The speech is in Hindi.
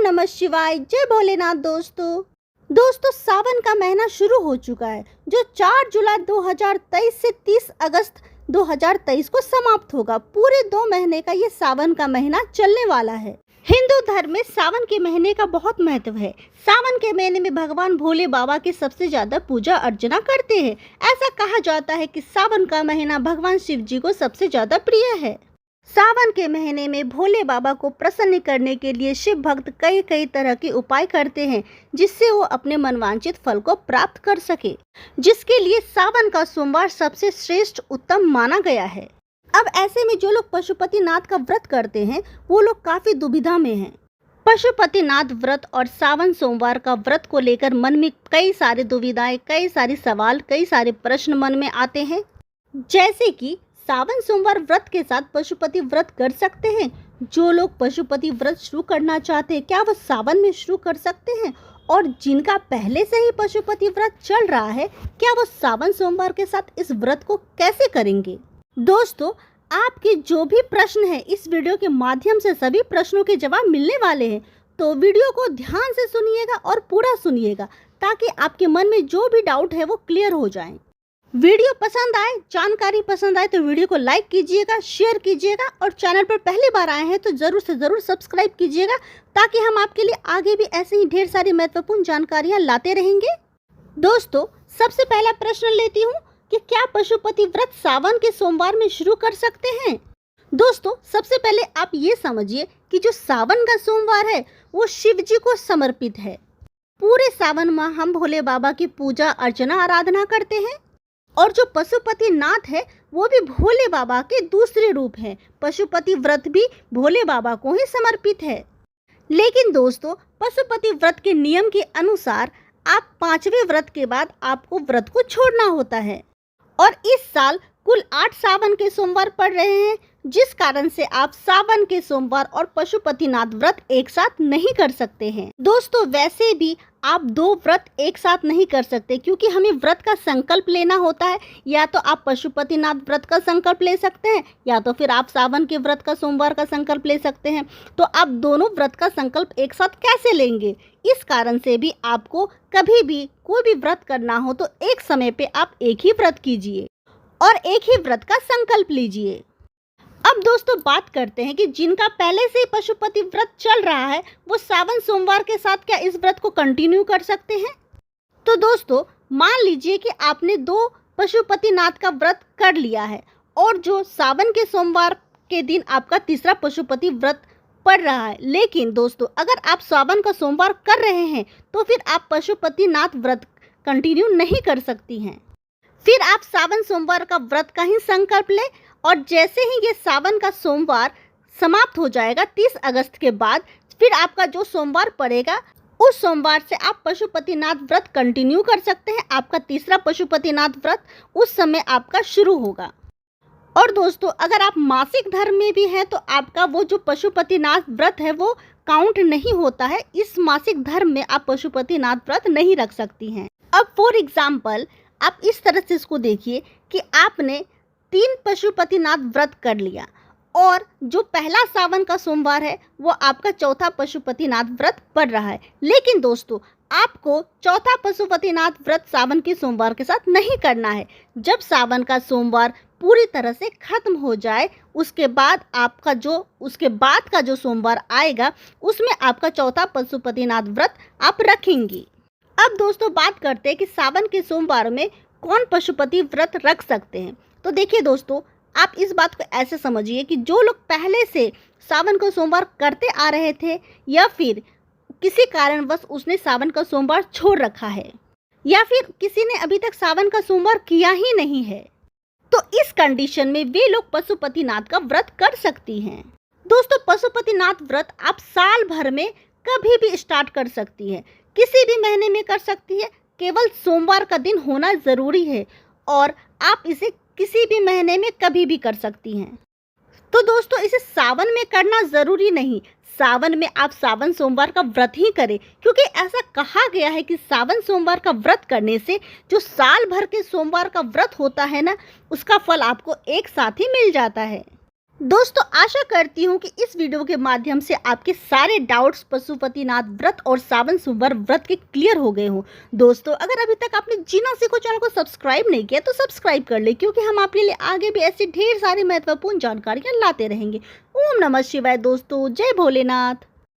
नमः शिवाय, जय भोलेनाथ। दोस्तों सावन का महीना शुरू हो चुका है जो 4 जुलाई 2023 से 30 अगस्त 2023 को समाप्त होगा। पूरे 2 महीने का ये सावन का महीना चलने वाला है। हिंदू धर्म में सावन के महीने का बहुत महत्व है। सावन के महीने में भगवान भोले बाबा की सबसे ज्यादा पूजा अर्चना करते हैं। ऐसा कहा जाता है कि सावन का महीना भगवान शिव जी को सबसे ज्यादा प्रिय है। सावन के महीने में भोले बाबा को प्रसन्न करने के लिए शिव भक्त कई तरह के उपाय करते हैं जिससे वो अपने मनवांछित फल को प्राप्त कर सके, जिसके लिए सावन का सोमवार सबसे श्रेष्ठ उत्तम माना गया है। अब ऐसे में जो लोग पशुपतिनाथ का व्रत करते हैं वो लोग काफी दुविधा में हैं। पशुपतिनाथ व्रत और सावन सोमवार का व्रत को लेकर मन में कई सारी दुविधाएं, कई सारे सवाल, कई सारे प्रश्न मन में आते हैं। जैसे कि सावन सोमवार व्रत के साथ पशुपति व्रत कर सकते हैं? जो लोग पशुपति व्रत शुरू करना चाहते हैं क्या वो सावन में शुरू कर सकते हैं? और जिनका पहले से ही पशुपति व्रत चल रहा है क्या वो सावन सोमवार के साथ इस व्रत को कैसे करेंगे? दोस्तों, आपके जो भी प्रश्न है इस वीडियो के माध्यम से सभी प्रश्नों के जवाब मिलने वाले हैं, तो वीडियो को ध्यान से सुनिएगा और पूरा सुनिएगा ताकि आपके मन में जो भी डाउट है वो क्लियर हो जाए। वीडियो पसंद आए, जानकारी पसंद आए तो वीडियो को लाइक कीजिएगा, शेयर कीजिएगा और चैनल पर पहली बार आए हैं तो जरूर से जरूर सब्सक्राइब कीजिएगा ताकि हम आपके लिए आगे भी ऐसे ही ढेर सारी महत्वपूर्ण जानकारियां लाते रहेंगे। दोस्तों, सबसे पहला प्रश्न लेती हूं कि क्या पशुपति व्रत सावन के सोमवार में शुरू कर सकते हैं? दोस्तों, सबसे पहले आप ये समझिए कि जो सावन का सोमवार है वो शिव जी को समर्पित है। पूरे सावन माह हम भोले बाबा की पूजा अर्चना आराधना करते हैं और जो पशुपतिनाथ है वो भी भोले बाबा के दूसरे रूप हैं। पशुपति व्रत भी भोले बाबा को ही समर्पित है। लेकिन दोस्तों, पशुपति व्रत के नियम के अनुसार आप 5वें व्रत के बाद आपको व्रत को छोड़ना होता है और इस साल कुल 8 सावन के सोमवार पड़ रहे हैं, जिस कारण से आप सावन के सोमवार और पशुपतिनाथ व्रत एक साथ नहीं कर सकते हैं। दोस्तों, वैसे भी आप 2 व्रत एक साथ नहीं कर सकते क्योंकि हमें व्रत का संकल्प लेना होता है। या तो आप पशुपतिनाथ व्रत का संकल्प ले सकते हैं या तो फिर आप सावन के व्रत का सोमवार का संकल्प ले सकते हैं। तो आप दोनों व्रत का संकल्प एक साथ कैसे लेंगे? इस कारण से भी आपको कभी भी कोई भी व्रत करना हो तो एक समय पे आप एक ही व्रत कीजिए और एक ही व्रत का संकल्प लीजिए। अब दोस्तों, बात करते हैं कि जिनका पहले से ही पशुपति व्रत चल रहा है वो सावन सोमवार के साथ क्या इस व्रत को कंटिन्यू कर सकते हैं? तो दोस्तों, मान लीजिए कि आपने 2 पशुपतिनाथ का व्रत कर लिया है और जो सावन के सोमवार के दिन आपका तीसरा पशुपति व्रत पड़ रहा है। लेकिन दोस्तों, अगर आप सावन का सोमवार कर रहे हैं तो फिर आप पशुपतिनाथ व्रत कंटिन्यू नहीं कर सकती हैं। फिर आप सावन सोमवार का व्रत का ही संकल्प लें और जैसे ही ये सावन का सोमवार समाप्त हो जाएगा 30 अगस्त के बाद, फिर आपका जो सोमवार पड़ेगा उस सोमवार से आप पशुपतिनाथ व्रत कंटिन्यू कर सकते हैं। आपका तीसरा पशुपतिनाथ व्रत उस समय आपका शुरू होगा। और दोस्तों, अगर आप मासिक धर्म में भी हैं तो आपका वो जो पशुपतिनाथ व्रत है वो काउंट नहीं होता है। इस मासिक धर्म में आप पशुपतिनाथ व्रत नहीं रख सकती हैं। अब फॉर एग्जाम्पल आप इस तरह से इसको देखिए कि आपने 3 पशुपतिनाथ व्रत कर लिया और जो पहला सावन का सोमवार है वो आपका चौथा पशुपतिनाथ व्रत पड़ रहा है। लेकिन दोस्तों, आपको चौथा पशुपतिनाथ व्रत सावन के सोमवार के साथ नहीं करना है। जब सावन का सोमवार पूरी तरह से खत्म हो जाए उसके बाद का जो सोमवार आएगा उसमें आपका चौथा पशुपतिनाथ व्रत आप रखेंगी। अब दोस्तों, बात करते हैं कि सावन के सोमवार में कौन पशुपति व्रत रख सकते हैं। तो देखिए दोस्तों, आप इस बात को ऐसे समझिए कि जो लोग पहले से सावन का सोमवार करते आ रहे थे या फिर किसी कारणवश उसने सावन का सोमवार छोड़ रखा है या फिर किसी ने अभी तक सावन का सोमवार किया ही नहीं है, तो इस कंडीशन में वे लोग पशुपतिनाथ का व्रत कर सकती हैं। दोस्तों, पशुपतिनाथ व्रत आप साल भर में कभी भी स्टार्ट कर सकती है, किसी भी महीने में कर सकती है। केवल सोमवार का दिन होना ज़रूरी है और आप इसे किसी भी महीने में कभी भी कर सकती हैं। तो दोस्तों, इसे सावन में करना ज़रूरी नहीं। सावन में आप सावन सोमवार का व्रत ही करें क्योंकि ऐसा कहा गया है कि सावन सोमवार का व्रत करने से जो साल भर के सोमवार का व्रत होता है ना, उसका फल आपको एक साथ ही मिल जाता है। दोस्तों आशा करती हूँ कि इस वीडियो के माध्यम से आपके सारे डाउट्स पशुपतिनाथ व्रत और सावन सोमवार व्रत के क्लियर हो गए हों। दोस्तों अगर अभी तक आपने जीना सीखो चैनल को सब्सक्राइब नहीं किया तो सब्सक्राइब कर ले, क्योंकि हम आपके लिए आगे भी ऐसी ढेर सारी महत्वपूर्ण जानकारियाँ लाते रहेंगे। ओम नमः शिवाय दोस्तों, जय भोलेनाथ।